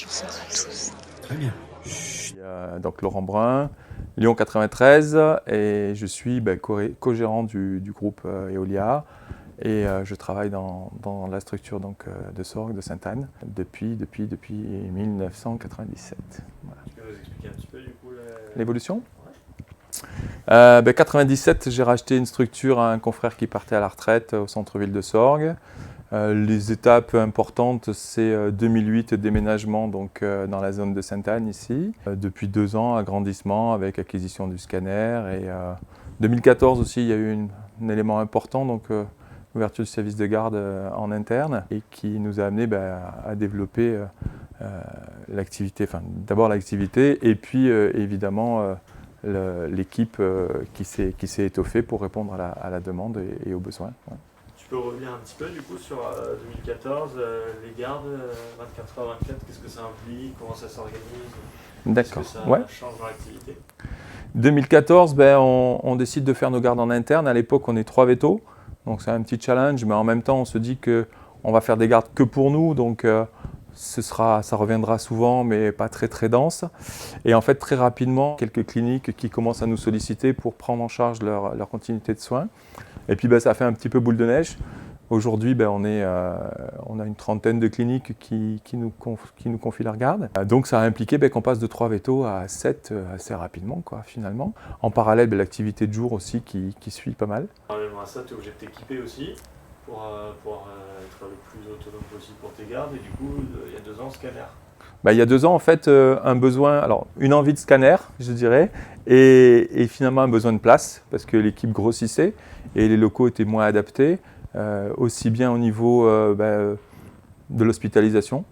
Bonsoir à tous. Très bien. Donc Laurent Brun, Lyon 93, et je suis co-gérant du groupe Eolia, et je travaille dans la structure de Sorgues de Sainte-Anne depuis 1997. Voilà. Tu peux nous expliquer un petit peu du coup L'évolution? Ouais. 97, j'ai racheté une structure à un confrère qui partait à la retraite au centre-ville de Sorgues. Les étapes importantes, c'est 2008, déménagement dans la zone de Sainte-Anne ici. Depuis 2 ans, agrandissement avec acquisition du scanner. Et 2014 aussi, il y a eu un élément important, l'ouverture du service de garde en interne, et qui nous a amené à développer l'activité, d'abord l'activité, et puis évidemment l'équipe qui s'est étoffée pour répondre à la demande et aux besoins. Ouais. Tu peux revenir un petit peu du coup sur 2014, les gardes, 24h24, qu'est-ce que ça implique, comment ça s'organise? D'accord. Qu'est-ce que ça Ouais. change dans l'activité? 2014, on décide de faire nos gardes en interne. À l'époque, on est 3 vétos, donc c'est un petit challenge, mais en même temps, on se dit qu'on va faire des gardes que pour nous, donc ça reviendra souvent, mais pas très très dense. Et en fait, très rapidement, quelques cliniques qui commencent à nous solliciter pour prendre en charge leur continuité de soins. Et puis ça fait un petit peu boule de neige. Aujourd'hui, on a une trentaine de cliniques qui nous confient leur garde. Donc ça a impliqué qu'on passe de 3 vétos à 7 assez rapidement, finalement. En parallèle, l'activité de jour aussi qui suit pas mal. Parallèlement à ça, tu es obligé de t'équiper aussi pour être le plus autonome possible pour tes gardes. Et du coup, il y a 2 ans, scanner. Il y a 2 ans, en fait, un besoin, alors une envie de scanner, je dirais, et finalement un besoin de place, parce que l'équipe grossissait et les locaux étaient moins adaptés, aussi bien au niveau de l'hospitalisation,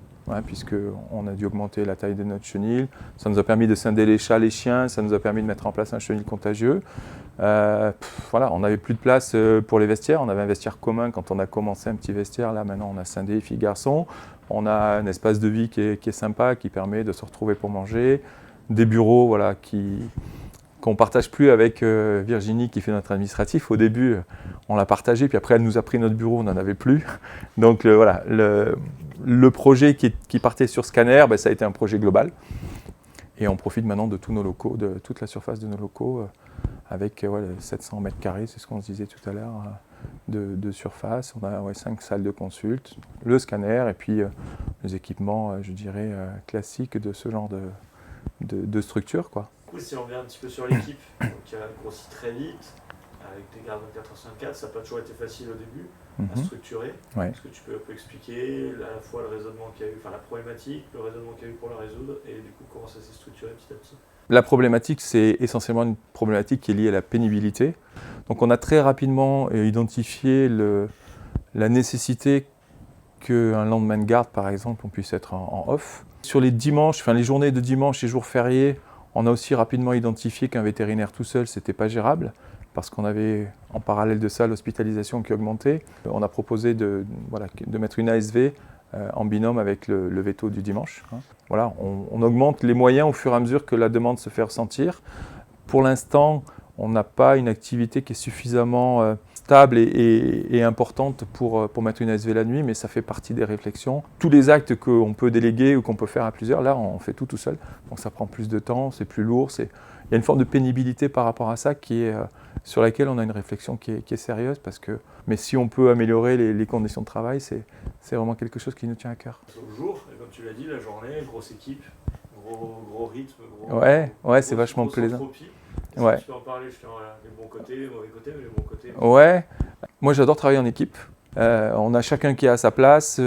puisqu'on a dû augmenter la taille de notre chenil. Ça nous a permis de scinder les chats, les chiens, ça nous a permis de mettre en place un chenil contagieux. On n'avait plus de place pour les vestiaires. On avait un vestiaire commun quand on a commencé, un petit vestiaire. Là, maintenant, on a scindé filles, garçons. On a un espace de vie qui est sympa, qui permet de se retrouver pour manger. Des bureaux qu'on ne partage plus avec Virginie qui fait notre administratif. Au début, on l'a partagé, puis après, elle nous a pris notre bureau, on n'en avait plus. Donc le projet qui partait sur scanner, ça a été un projet global. Et on profite maintenant de tous nos locaux, de toute la surface de nos locaux, avec 700 mètres carrés, c'est ce qu'on se disait tout à l'heure, de surface. On a 5 salles de consulte, le scanner et puis les équipements, je dirais, classiques de ce genre de structure, quoi. Du coup, si on revient un petit peu sur l'équipe, qui a grossi très vite, avec des gardes 24h/24, ça n'a pas toujours été facile au début à structurer. Ouais. Est-ce que tu peux expliquer à la fois le raisonnement qu'il y a eu, la problématique, le raisonnement qu'il y a eu pour la résoudre, et du coup comment ça s'est structuré petit à petit? La problématique, c'est essentiellement une problématique qui est liée à la pénibilité. Donc on a très rapidement identifié la nécessité qu'un lendemain de garde, par exemple, on puisse être en off. Sur les dimanches, les journées de dimanche et jours fériés, on a aussi rapidement identifié qu'un vétérinaire tout seul, c'était pas gérable, parce qu'on avait en parallèle de ça l'hospitalisation qui augmentait. On a proposé de mettre une ASV en binôme avec le veto du dimanche. Voilà, on augmente les moyens au fur et à mesure que la demande se fait ressentir. Pour l'instant, on n'a pas une activité qui est suffisamment stable et importante pour mettre une ASV la nuit, mais ça fait partie des réflexions. Tous les actes qu'on peut déléguer ou qu'on peut faire à plusieurs, là, on fait tout seul. Donc ça prend plus de temps, c'est plus lourd. Il y a une forme de pénibilité par rapport à ça sur laquelle on a une réflexion qui est sérieuse. Mais si on peut améliorer les conditions de travail, c'est vraiment quelque chose qui nous tient à cœur. Au jour, et comme tu l'as dit, la journée, grosse équipe, gros rythme, ouais, c'est vachement plaisant. Ouais. Tu peux en parler, les bons côtés, les mauvais côtés, mais les bons côtés. Ouais, moi j'adore travailler en équipe. On a chacun qui est à sa place.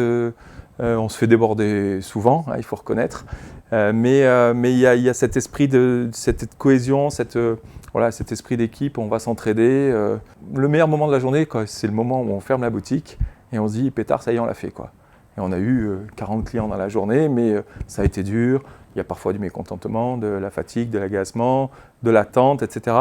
On se fait déborder souvent, il faut reconnaître. Mais il y a cet esprit cette cohésion, cet esprit d'équipe, on va s'entraider. Le meilleur moment de la journée, c'est le moment où on ferme la boutique et on se dit pétard, ça y est, on l'a fait, quoi. Et on a eu 40 clients dans la journée, mais ça a été dur. Il y a parfois du mécontentement, de la fatigue, de l'agacement, de l'attente, etc.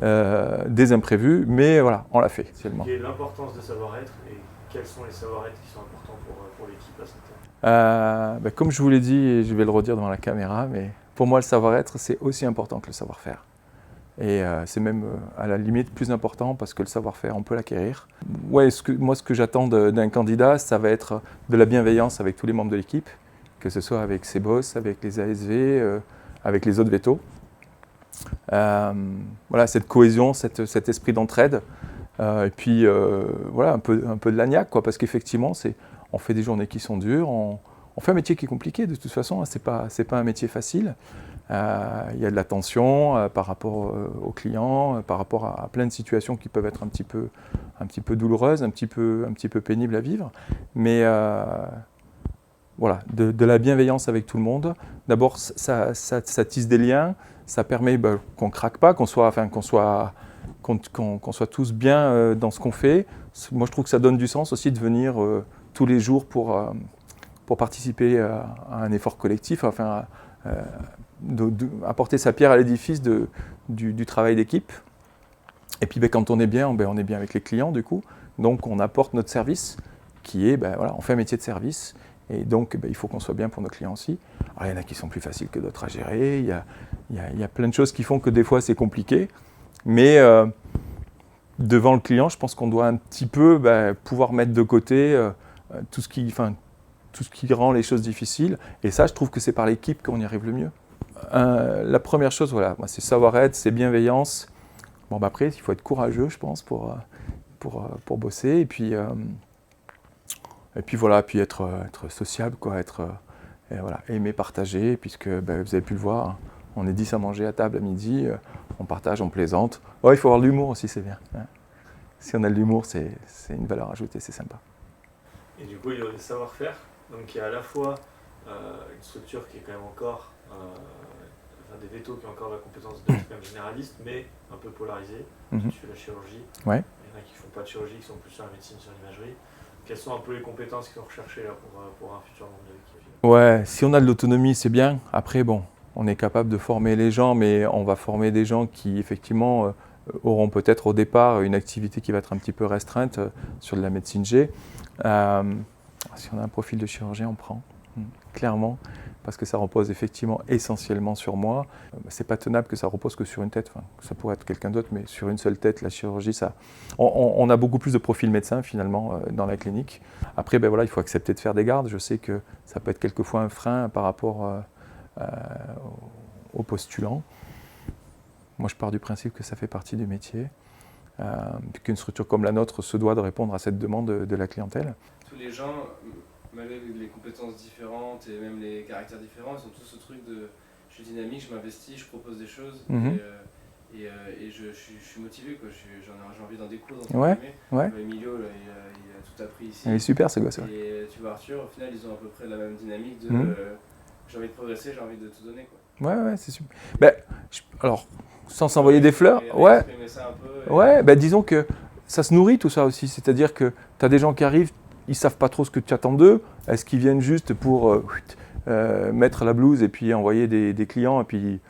Des imprévus, mais voilà, on l'a fait. Quelle est l'importance de savoir-être et quels sont les savoir-être qui sont importants pour l'équipe à Sainte-Anne? Comme je vous l'ai dit, et je vais le redire devant la caméra, mais pour moi, le savoir-être, c'est aussi important que le savoir-faire. Et c'est même à la limite plus important parce que le savoir-faire, on peut l'acquérir. Ouais, ce que j'attends d'un candidat, ça va être de la bienveillance avec tous les membres de l'équipe que ce soit avec ses boss, avec les ASV, avec les autres vétos. Voilà, cette cohésion, cet esprit d'entraide. Et puis, voilà, un peu de lagnac, quoi, parce qu'effectivement, on fait des journées qui sont dures, on fait un métier qui est compliqué, de toute façon, hein, c'est pas un métier facile. Il y a de la tension par rapport aux clients, par rapport à plein de situations qui peuvent être un petit peu douloureuses, un petit peu pénibles à vivre. Mais voilà, de la bienveillance avec tout le monde. D'abord, ça tisse des liens, ça permet qu'on ne craque pas, qu'on soit tous bien dans ce qu'on fait. Moi, je trouve que ça donne du sens aussi de venir tous les jours pour participer à un effort collectif, enfin, apporter sa pierre à l'édifice du travail d'équipe. Et puis quand on est bien, on est bien avec les clients du coup. Donc on apporte notre service qui est, voilà, on fait un métier de service. Et donc il faut qu'on soit bien pour nos clients aussi. Alors, il y en a qui sont plus faciles que d'autres à gérer. Il y a plein de choses qui font que des fois c'est compliqué. Mais devant le client, je pense qu'on doit un petit peu pouvoir mettre de côté tout ce qui rend les choses difficiles. Et ça, je trouve que c'est par l'équipe qu'on y arrive le mieux. La première chose, voilà, c'est savoir-être, c'est bienveillance. Bon, après, il faut être courageux, je pense, pour bosser. Et puis voilà, puis être sociable, quoi, voilà, aimer partager, puisque vous avez pu le voir, on est 10 à manger à table à midi, on partage, on plaisante. Ouais, il faut avoir de l'humour aussi, c'est bien. Hein. Si on a de l'humour, c'est une valeur ajoutée, c'est sympa. Et du coup, il y a le savoir-faire. Donc il y a à la fois une structure qui est quand même encore, des vétos qui ont encore la compétence d'être quand même généraliste, mais un peu polarisée. Tu fais la chirurgie. Ouais. Il y en a qui ne font pas de chirurgie, qui sont plus sur la médecine, sur l'imagerie. Quelles sont un peu les compétences qui sont recherchées là, pour un futur membre de l'équipe? Ouais, si on a de l'autonomie, c'est bien. Après, bon, on est capable de former les gens, mais on va former des gens qui, effectivement, auront peut-être au départ une activité qui va être un petit peu restreinte sur de la médecine G. Si on a un profil de chirurgien, on prend, clairement, parce que ça repose effectivement essentiellement sur moi. C'est pas tenable que ça repose que sur une tête, enfin, ça pourrait être quelqu'un d'autre, mais sur une seule tête, la chirurgie, ça... On a beaucoup plus de profils médecins finalement dans la clinique. Après, voilà, il faut accepter de faire des gardes. Je sais que ça peut être quelquefois un frein par rapport aux postulants. Moi, je pars du principe que ça fait partie du métier, qu'une structure comme la nôtre se doit de répondre à cette demande de la clientèle. Tous les gens, malgré les compétences différentes et même les caractères différents, ils ont tous ce truc de je suis dynamique, je m'investis, je propose des choses et je suis motivé, quoi. J'ai envie d'en découdre. Ouais. Emilio, là, il a tout appris ici. Il est super ce gosse. Et tu vois Arthur, au final ils ont à peu près la même dynamique de j'ai envie de progresser, j'ai envie de tout donner, quoi. Ouais, c'est super. Alors, sans s'envoyer des fleurs, ça un peu, disons que ça se nourrit tout ça aussi, c'est-à-dire que tu as des gens qui arrivent, ils ne savent pas trop ce que tu attends d'eux, est-ce qu'ils viennent juste pour mettre la blouse et puis envoyer des clients et puis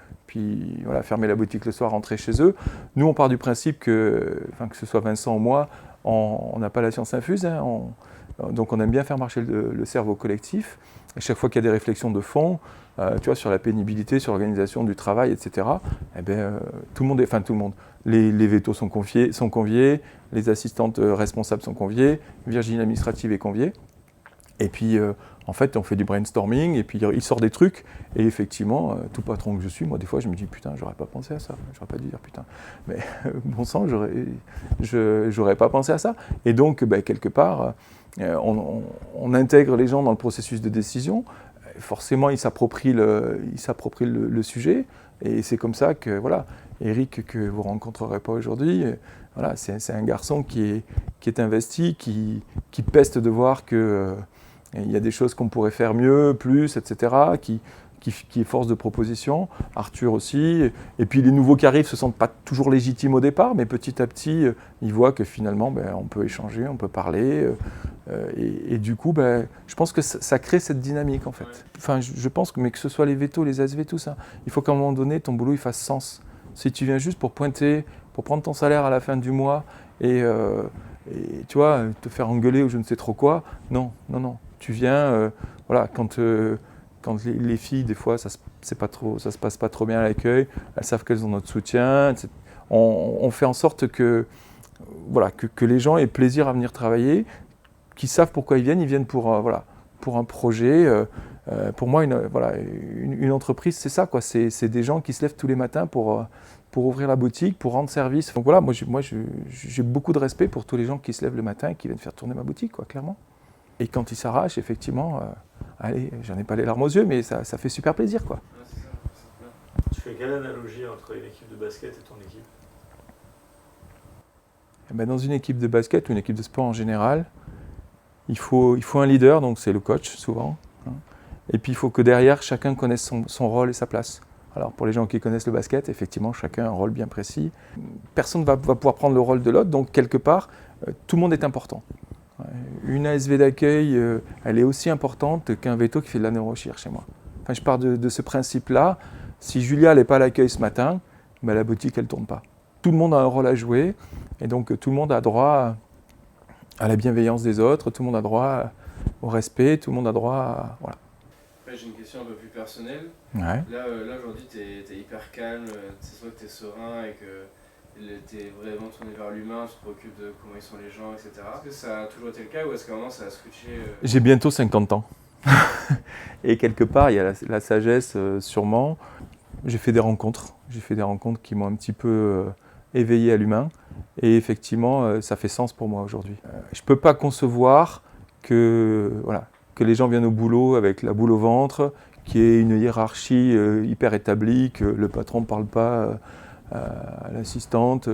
voilà, fermer la boutique le soir, rentrer chez eux. Nous, on part du principe que ce soit Vincent ou moi, on n'a pas la science infuse, hein, donc on aime bien faire marcher le cerveau collectif. Et chaque fois qu'il y a des réflexions de fond, tu vois, sur la pénibilité, sur l'organisation du travail, etc., tout le monde, les vétos sont conviés, les assistantes responsables sont conviées, Virginie administrative est conviée. Et puis, en fait, on fait du brainstorming, et puis il sort des trucs, et effectivement, tout patron que je suis, moi, des fois, je me dis, putain, j'aurais pas pensé à ça, j'aurais pas dû dire putain, mais bon sang, j'aurais pas pensé à ça. Et donc, quelque part, on intègre les gens dans le processus de décision, forcément, ils s'approprient le sujet, et c'est comme ça que, voilà, Eric, que vous ne rencontrerez pas aujourd'hui, voilà, c'est un garçon qui est investi, qui peste de voir que il y a des choses qu'on pourrait faire mieux, plus, etc., qui est force de proposition. Arthur aussi. Et puis les nouveaux qui arrivent ne se sentent pas toujours légitimes au départ, mais petit à petit, ils voient que finalement, on peut échanger, on peut parler. Et du coup, je pense que ça crée cette dynamique, en fait. Ouais. Enfin, je pense que ce soit les vétos, les ASV, tout ça, il faut qu'à un moment donné, ton boulot il fasse sens. Si tu viens juste pour pointer, pour prendre ton salaire à la fin du mois et tu vois, te faire engueuler ou je ne sais trop quoi, non. Tu viens, voilà, quand les filles, des fois, ça se passe pas trop bien à l'accueil, elles savent qu'elles ont notre soutien. On fait en sorte que les gens aient plaisir à venir travailler, qu'ils savent pourquoi ils viennent pour un projet, Pour moi, une entreprise, c'est ça, quoi. C'est des gens qui se lèvent tous les matins pour ouvrir la boutique, pour rendre service. Donc voilà, moi j'ai beaucoup de respect pour tous les gens qui se lèvent le matin et qui viennent faire tourner ma boutique, quoi, clairement. Et quand ils s'arrachent, effectivement, allez, j'en ai pas les larmes aux yeux, mais ça fait super plaisir, quoi. Ouais, c'est ça. Tu fais quelle analogie entre une équipe de basket et ton équipe? Eh ben, dans une équipe de basket ou une équipe de sport en général, il faut un leader, donc c'est le coach souvent. Hein. Et puis il faut que derrière, chacun connaisse son rôle et sa place. Alors pour les gens qui connaissent le basket, effectivement, chacun a un rôle bien précis. Personne ne va pouvoir prendre le rôle de l'autre, donc quelque part, tout le monde est important. Une ASV d'accueil, elle est aussi importante qu'un veto qui fait de la neurochir chez moi. Enfin, je pars de ce principe-là. Si Julia n'est pas à l'accueil ce matin, ben, la boutique, elle ne tourne pas. Tout le monde a un rôle à jouer, et donc tout le monde a droit à la bienveillance des autres, tout le monde a droit au respect, tout le monde a droit à... Voilà. Après, j'ai une question un peu plus personnelle. Ouais. Là aujourd'hui, tu es hyper calme, c'est soit que tu es serein et que tu es vraiment tourné vers l'humain, tu te préoccupes de comment ils sont les gens, etc. Est-ce que ça a toujours été le cas ou est-ce qu'à un moment ça a switché J'ai bientôt 50 ans. Et quelque part, il y a la sagesse, sûrement. J'ai fait des rencontres qui m'ont un petit peu éveillé à l'humain. Et effectivement, ça fait sens pour moi aujourd'hui. Je ne peux pas concevoir que les gens viennent au boulot avec la boule au ventre, qu'il y ait une hiérarchie hyper établie, que le patron ne parle pas à l'assistante.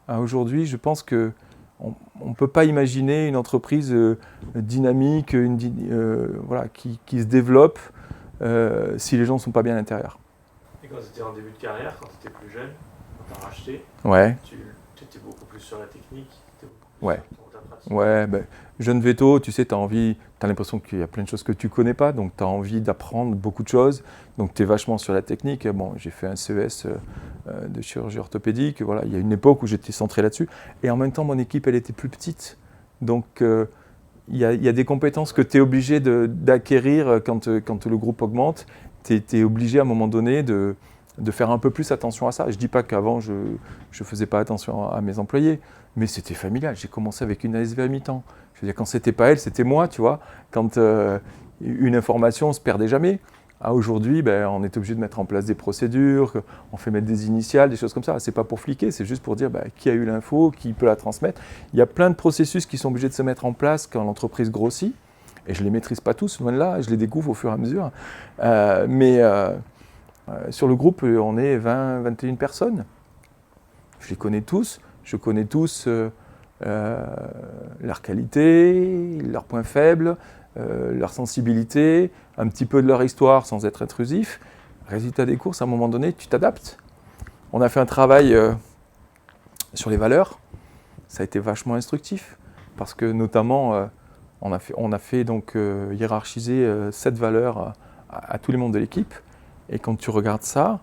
Aujourd'hui, je pense qu'on ne peut pas imaginer une entreprise dynamique, qui se développe si les gens ne sont pas bien à l'intérieur. Et quand tu étais en début de carrière, quand tu étais plus jeune, quand tu as racheté, Ouais. tu étais beaucoup plus sur la technique, tu étais beaucoup plus Ouais. sur ta pratique. Ouais, ben, jeune veto, tu sais, tu as l'impression qu'il y a plein de choses que tu ne connais pas, donc tu as envie d'apprendre beaucoup de choses, donc tu es vachement sur la technique. Bon, j'ai fait un CES de chirurgie orthopédique, voilà, il y a une époque où j'étais centré là-dessus, et en même temps, mon équipe, elle était plus petite, donc il y a des compétences que tu es obligé d'acquérir quand le groupe augmente, tu es obligé à un moment donné de faire un peu plus attention à ça. Je ne dis pas qu'avant, je ne faisais pas attention à mes employés, mais c'était familial. J'ai commencé avec une ASV à mi-temps. Je veux dire, quand c'était pas elle, c'était moi, tu vois. Quand une information ne se perdait jamais. Aujourd'hui, ben, on est obligé de mettre en place des procédures, on fait mettre des initiales, des choses comme ça. C'est pas pour fliquer, c'est juste pour dire ben, qui a eu l'info, qui peut la transmettre. Il y a plein de processus qui sont obligés de se mettre en place quand l'entreprise grossit. Et je ne les maîtrise pas tous, loin de là, je les découvre au fur et à mesure. Sur le groupe, on est 20-21 personnes. Je les connais tous. Je connais tous leurs qualités, leurs points faibles, leur sensibilité, un petit peu de leur histoire sans être intrusif. Résultat des courses, à un moment donné, tu t'adaptes. On a fait un travail sur les valeurs. Ça a été vachement instructif parce que notamment, on a fait donc hiérarchiser 7 valeurs à tous les membres de l'équipe. Et quand tu regardes ça,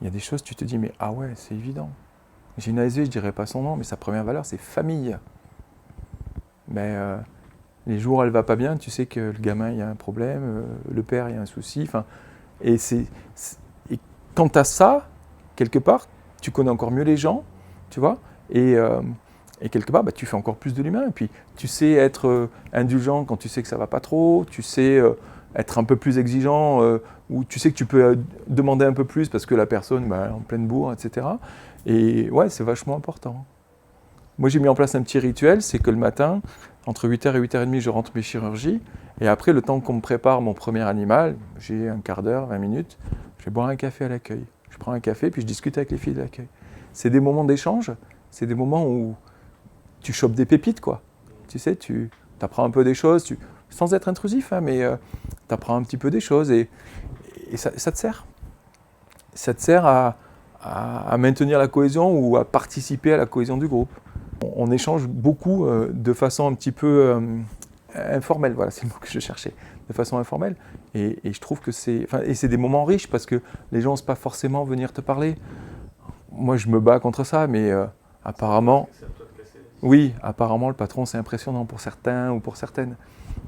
il y a des choses, tu te dis, mais ah ouais, c'est évident. J'ai une ASV, je ne dirais pas son nom, mais sa première valeur, c'est famille. Mais les jours où elle ne va pas bien, tu sais que le gamin, il y a un problème, le père, il y a un souci. Et quand tu as ça, quelque part, tu connais encore mieux les gens, tu vois, et quelque part, bah, tu fais encore plus de l'humain. Et puis, tu sais être indulgent quand tu sais que ça ne va pas trop, tu sais être un peu plus exigeant, ou tu sais que tu peux demander un peu plus parce que la personne est en pleine bourre, etc. Et ouais, c'est vachement important. Moi, j'ai mis en place un petit rituel, c'est que le matin, entre 8h et 8h30, je rentre mes chirurgies. Et après, le temps qu'on me prépare mon premier animal, j'ai un quart d'heure, 20 minutes, je vais boire un café à l'accueil. Je prends un café, puis je discute avec les filles de l'accueil. C'est des moments d'échange, c'est des moments où tu chopes des pépites, quoi. Tu sais, tu apprends un peu des choses, sans être intrusif, hein, mais tu apprends un petit peu des choses et ça te sert. Ça te sert à maintenir la cohésion ou à participer à la cohésion du groupe. On échange beaucoup de façon un petit peu informelle, voilà, c'est le mot que je cherchais, de façon informelle. Et je trouve que c'est des moments riches parce que les gens n'osent pas forcément venir te parler. Moi, je me bats contre ça, mais apparemment, oui, apparemment, le patron, c'est impressionnant pour certains ou pour certaines.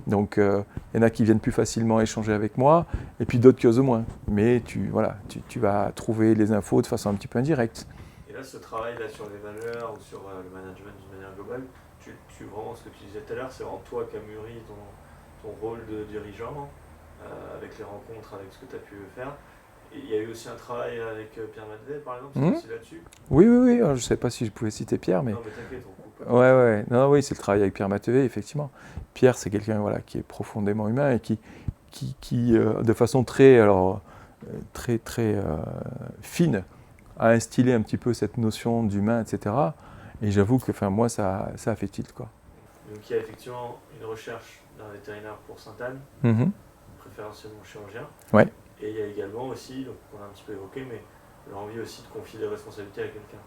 Donc, il y en a qui viennent plus facilement échanger avec moi, et puis d'autres qui osent moins. Mais tu vas trouver les infos de façon un petit peu indirecte. Et là, ce travail-là sur les valeurs ou sur le management d'une manière globale, vraiment ce que tu disais tout à l'heure, c'est vraiment toi qui as mûri ton rôle de dirigeant. avec les rencontres, avec ce que tu as pu faire. Et il y a eu aussi un travail avec Pierre Matvet, par exemple, c'est aussi là-dessus. Oui. Je ne sais pas si je pouvais citer Pierre, mais... Non, mais t'inquiète, on coupe. Ouais. Non, oui, c'est le travail avec Pierre Matvet, effectivement. Pierre, c'est quelqu'un qui est profondément humain et qui de façon très fine, a instillé un petit peu cette notion d'humain, etc. Et j'avoue que moi, ça a fait tilt, quoi. Donc il y a effectivement une recherche d'un vétérinaire pour Sainte-Anne, préférentiellement chirurgien. Ouais. Et il y a également aussi, donc on a un petit peu évoqué, mais l'envie aussi de confier des responsabilités à quelqu'un.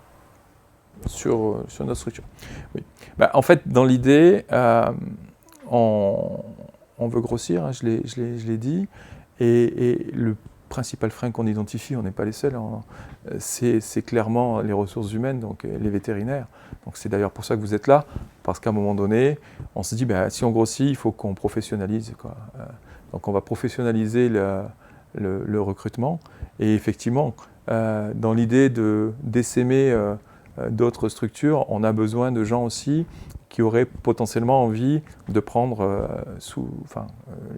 Sur notre structure. Oui. En fait, dans l'idée, on veut grossir, hein, je l'ai dit, et le principal frein qu'on identifie, on n'est pas les seuls, c'est clairement les ressources humaines, donc les vétérinaires. Donc c'est d'ailleurs pour ça que vous êtes là, parce qu'à un moment donné, on se dit, si on grossit, il faut qu'on professionnalise, quoi. Donc on va professionnaliser le recrutement, et effectivement, dans l'idée d'essaimer d'autres structures, on a besoin de gens aussi qui auraient potentiellement envie de prendre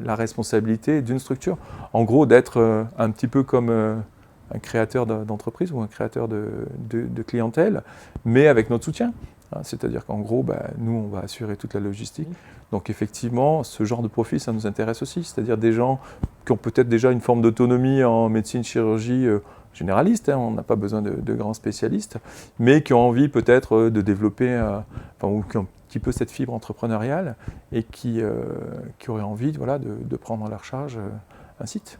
la responsabilité d'une structure. En gros, d'être un petit peu comme un créateur d'entreprise ou un créateur de clientèle, mais avec notre soutien. C'est-à-dire qu'en gros, nous, on va assurer toute la logistique. Donc effectivement, ce genre de profil, ça nous intéresse aussi. C'est-à-dire des gens qui ont peut-être déjà une forme d'autonomie en médecine, chirurgie, généralistes, hein, on n'a pas besoin de grands spécialistes, mais qui ont envie peut-être de développer, ou qui ont un petit peu cette fibre entrepreneuriale et qui auraient envie de prendre à leur charge un site.